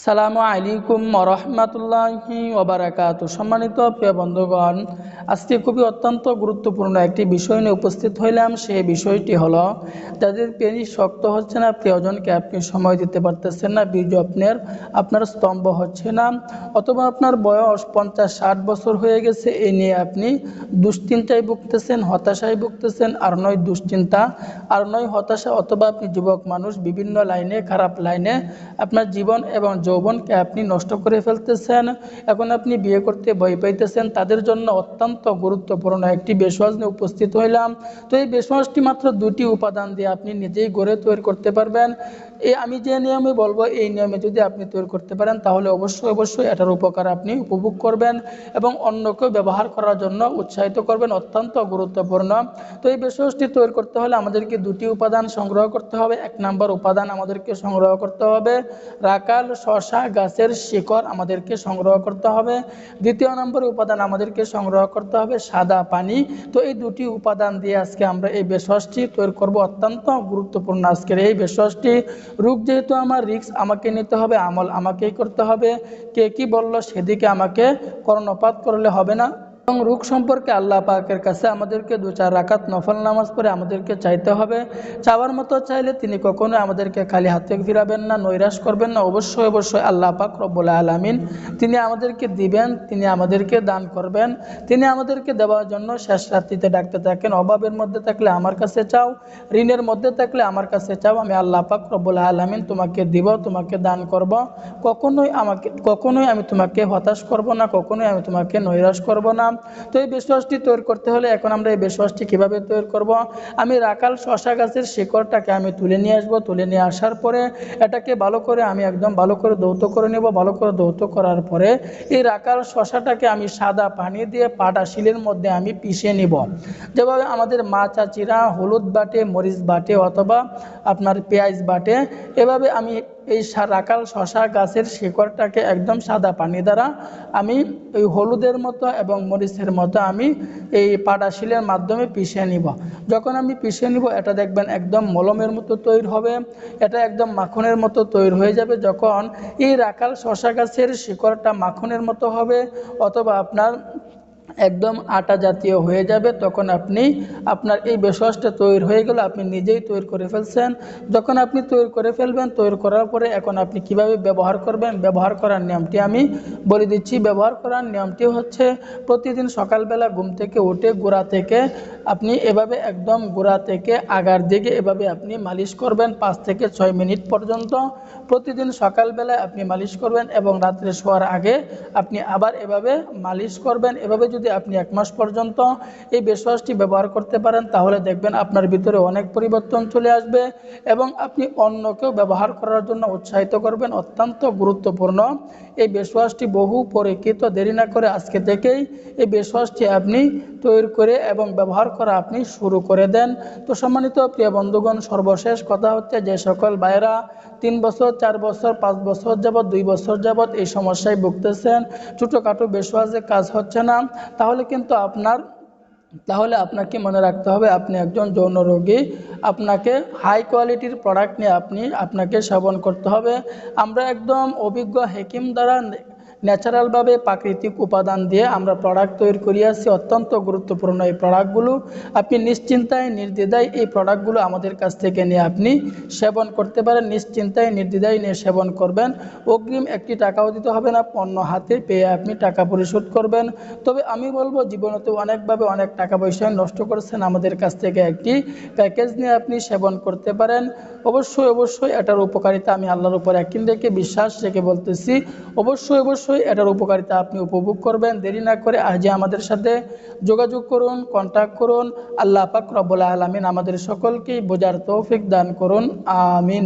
সালামু আলাইকুম ওরহমাতুল্লাহি ওবারাকাতু। সম্মানিত প্রিয় বন্ধুগণ, আজকে খুবই অত্যন্ত গুরুত্বপূর্ণ একটি বিষয় নিয়ে উপস্থিত হইলাম। সেই বিষয়টি হলো, যাদের পেনিস শক্ত হচ্ছে না, প্রিয়জনকে আপনি সময় দিতে পারতেছেন না, বীর্য আপনার স্তম্ভ হচ্ছে না, অথবা আপনার বয়স 50-60 বছর হয়ে গেছে, এই নিয়ে আপনি দুশ্চিন্তায় ভুগতেছেন, হতাশায় ভুগতেছেন। আর নয় দুশ্চিন্তা, আর নয় হতাশা, অথবা আপনি যুবক মানুষ, বিভিন্ন লাইনে, খারাপ লাইনে আপনার জীবন এবং যৌবনকে আপনি নষ্ট করে ফেলতেছেন। এখন আপনি বিয়ে করতে ভয় পাইতেছেন। তাদের জন্য অত্যন্ত গুরুত্বপূর্ণ একটি বেশওয়াজ নিয়ে উপস্থিত হইলাম। তো এই বেশওয়াজটি মাত্র 2টি উপাদান দিয়ে আপনি নিজেই গড়ে তৈরি করতে পারবেন। আমি যে নিয়মে বলবো, এই নিয়মে যদি আপনি তৈরি করতে পারেন, তাহলে অবশ্যই এটার উপকার আপনি উপভোগ করবেন এবং অন্যকেও ব্যবহার করার জন্য উৎসাহিত করবেন। অত্যন্ত গুরুত্বপূর্ণ। তো এই বেশওয়াজটি তৈরি করতে হলে আমাদেরকে 2টি উপাদান সংগ্রহ করতে হবে। 1 নম্বর উপাদান আমাদেরকে সংগ্রহ করতে হবে রাকাল শসা গাছের শিকড়, আমাদেরকে সংগ্রহ করতে হবে। 2য় নম্বর উপাদান আমাদেরকে সংগ্রহ করতে হবে সাদা পানি। তো এই 2টি উপাদান দিয়ে আজকে আমরা এই বেশওয়াজটি তৈরি করব। অত্যন্ত গুরুত্বপূর্ণ আজকের এই বেশওয়াজটি। রোগ যেহেতু আমার, রিস্ক আমাকে নিতে হবে, আমল আমাকেই করতে হবে। কে কি বলল সেদিকে আমাকে কর্ণপাত করলে হবে না। এবং রোগ সম্পর্কে আল্লাহ পাকের কাছে আমাদেরকে 2-4 রাকাত নফল নামাজ পড়ে আমাদেরকে চাইতে হবে। চাওয়ার মতো চাইলে তিনি কখনো আমাদেরকে খালি হাতে ফিরাবেন না, নৈরাশ করবেন না। অবশ্যই আল্লাহ পাক রব্বুল আলামিন তিনি আমাদেরকে দিবেন, তিনি আমাদেরকে দান করবেন। তিনি আমাদেরকে দেওয়ার জন্য শেষ রাত্রিতে ডাকতে থাকেন, অভাবের মধ্যে থাকলে আমার কাছে চাও, ঋণের মধ্যে থাকলে আমার কাছে চাও, আমি আল্লাহ পাক রব্বুল আলামিন তোমাকে দিব, তোমাকে দান করব। কখনোই আমি তোমাকে হতাশ করব না, কখনোই আমি তোমাকে নৈরাশ করব না। তো এই বেশওয়াজটি তৈরি করতে হলে এখন আমরা এই বেশওয়াজটি কীভাবে তৈরি করব? আমি রাকাল শসা গাছের শিকড়টাকে আমি তুলে নিয়ে আসবো। তুলে নিয়ে আসার পরে এটাকে ভালো করে আমি একদম ভালো করে ধৌত করে নেব। ভালো করে ধৌত করার পরে এই রাকাল শসাটাকে আমি সাদা পানি দিয়ে পাটা শিলের মধ্যে আমি পিষে নিব। যেভাবে আমাদের মা চাচিরা হলুদ বাটে, মরিচ বাটে, অথবা আপনার পেঁয়াজ বাটে, এভাবে আমি এই রাকাল শসা গাছের শিকড়টাকে একদম সাদা পানি দ্বারা আমি এই হলুদের মতো এবং মরিচের মতো আমি এই পাটা শিলের মাধ্যমে পিষে নিব। যখন আমি পিষে নিব, এটা দেখবেন একদম মলমের মতো তৈরি হবে, এটা একদম মাখনের মতো তৈরি হয়ে যাবে। যখন এই রাকাল শসা গাছের শিকড়টা মাখনের মতো হবে, অথবা আপনার একদম আটা জাতীয় হয়ে যাবে, তখন আপনি আপনার এই বেশওয়াজটা তৈরি হয়ে গেল, আপনি নিজেই তৈরি করে ফেলছেন। যখন আপনি তৈরি করে ফেলবেন, তৈরি করার পরে এখন আপনি কিভাবে ব্যবহার করবেন, ব্যবহার করার নিয়মটি আমি বলে দিচ্ছি। ব্যবহার করার নিয়মটি হচ্ছে, প্রতিদিন সকালবেলা ঘুম থেকে উঠে গোড়া থেকে আপনি এভাবে একদম গোড়া থেকে আগার দিকে এভাবে আপনি মালিশ করবেন 5 থেকে 6 মিনিট পর্যন্ত। প্রতিদিন সকালবেলায় আপনি মালিশ করবেন এবং রাত্রে শোয়ার আগে আপনি আবার এভাবে মালিশ করবেন। এভাবে যদি আপনি 1 মাস পর্যন্ত এই বেশওয়াজটি ব্যবহার করতে পারেন, তাহলে দেখবেন আপনার ভিতরে অনেক পরিবর্তন চলে আসবে এবং আপনি অন্যকেও ব্যবহার করার জন্য উৎসাহিত করবেন। অত্যন্ত গুরুত্বপূর্ণ এই বেশওয়াজটি, বহু পরীক্ষিত। দেরি না করে আজকে থেকেই এই বেশওয়াজটি আপনি তৈরি করে এবং ব্যবহার করা আপনি শুরু করে দেন। তো সম্মানিত প্রিয় বন্ধুগণ, সর্বশেষ কথা হচ্ছে, যে সকল ভাইয়েরা 3 বছর, 4 বছর, 5 বছর যাবৎ, 2 বছর যাবৎ এই সমস্যায় ভুগতেছেন, ছোটোখাটো বেশওয়াজে কাজ হচ্ছে না, তাহলে আপনাকে মনে রাখতে হবে আপনি একজন যৌন রোগী। আপনাকে হাই কোয়ালিটির প্রোডাক্ট নিয়ে আপনাকে সেবন করতে হবে। আমরা একদম অভিজ্ঞ হেকিম দ্বারা ন্যাচারালভাবে প্রাকৃতিক উপাদান দিয়ে আমরা প্রোডাক্ট তৈরি করিয়াছি। অত্যন্ত গুরুত্বপূর্ণ এই প্রোডাক্টগুলো আপনি নিশ্চিন্তায় নির্দ্বিধায় এই প্রোডাক্টগুলো আমাদের কাছ থেকে নিয়ে আপনি সেবন করতে পারেন। নিশ্চিন্তায় নির্দ্বিধায় নিয়ে সেবন করবেন। অগ্রিম 1টি টাকাও দিতে হবে না, পণ্য হাতে পেয়ে আপনি টাকা পরিশোধ করবেন। তবে আমি বলবো, জীবনেতে অনেকভাবে অনেক টাকা পয়সা নষ্ট করেছেন, আমাদের কাছ থেকে একটি প্যাকেজ নিয়ে আপনি সেবন করতে পারেন। অবশ্যই এটার উপকারিতা আমি আল্লাহর উপর একদিন রেখে বিশ্বাস রেখে বলতেছি, অবশ্যই এটার উপকারিতা আপনি উপভোগ করবেন। দেরি না করে আজই আমাদের সাথে যোগাযোগ করুন, কন্ট্যাক্ট করুন। আল্লাহ পাক রব্বুল আলামিন আমাদের সকলকেই বোঝার তৌফিক দান করুন। আমিন।